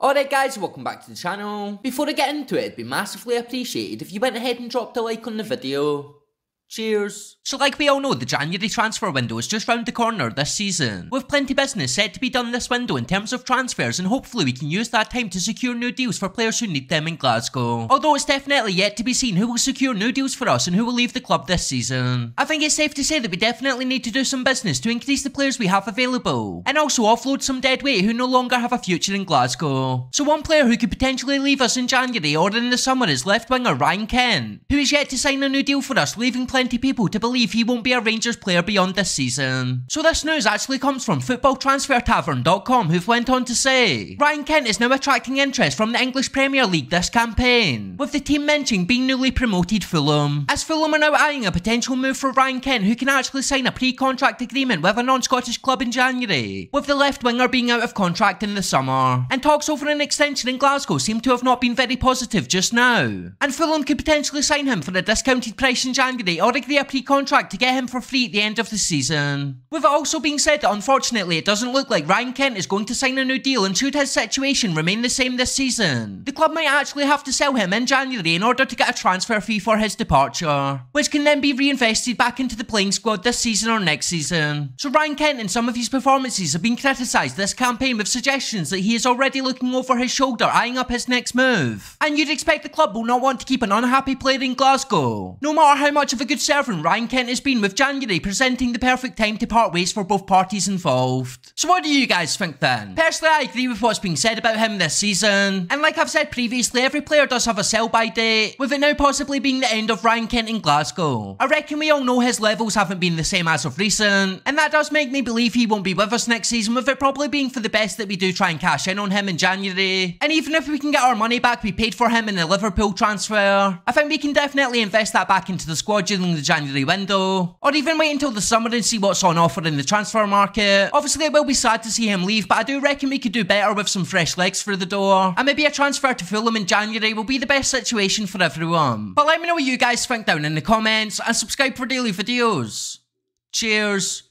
Alright guys, welcome back to the channel. Before I get into it, it'd be massively appreciated if you went ahead and dropped a like on the video. Cheers. So like we all know, the January transfer window is just round the corner this season, with plenty of business set to be done this window in terms of transfers, and hopefully we can use that time to secure new deals for players who need them in Glasgow. Although it's definitely yet to be seen who will secure new deals for us and who will leave the club this season. I think it's safe to say that we definitely need to do some business to increase the players we have available, and also offload some dead weight who no longer have a future in Glasgow. So one player who could potentially leave us in January or in the summer is left winger Ryan Kent, who is yet to sign a new deal for us, leaving plenty of people to believe he won't be a Rangers player beyond this season. So this news actually comes from footballtransfertavern.com, who've went on to say, Ryan Kent is now attracting interest from the English Premier League this campaign, with the team mentioning being newly promoted Fulham, as Fulham are now eyeing a potential move for Ryan Kent, who can actually sign a pre-contract agreement with a non-Scottish club in January, with the left winger being out of contract in the summer. And talks over an extension in Glasgow seem to have not been very positive just now, and Fulham could potentially sign him for a discounted price in January or agree a pre-contract to get him for free at the end of the season. With it also being said that unfortunately it doesn't look like Ryan Kent is going to sign a new deal, and should his situation remain the same this season, the club might actually have to sell him in January in order to get a transfer fee for his departure, which can then be reinvested back into the playing squad this season or next season. So Ryan Kent and some of his performances have been criticised this campaign, with suggestions that he is already looking over his shoulder eyeing up his next move, and you'd expect the club will not want to keep an unhappy player in Glasgow, no matter how much of a good servant Ryan Kent has been, with January presenting the perfect time to part ways for both parties involved. So what do you guys think then? Personally, I agree with what's being said about him this season, and like I've said previously, every player does have a sell-by date, with it now possibly being the end of Ryan Kent in Glasgow. I reckon we all know his levels haven't been the same as of recent, and that does make me believe he won't be with us next season, with it probably being for the best that we do try and cash in on him in January. And even if we can get our money back we paid for him in the Liverpool transfer, I think we can definitely invest that back into the squad during the January window, or even wait until the summer and see what's on offer in the transfer market. Obviously it will be sad to see him leave, but I do reckon we could do better with some fresh legs through the door, and maybe a transfer to Fulham in January will be the best situation for everyone. But let me know what you guys think down in the comments, and subscribe for daily videos. Cheers.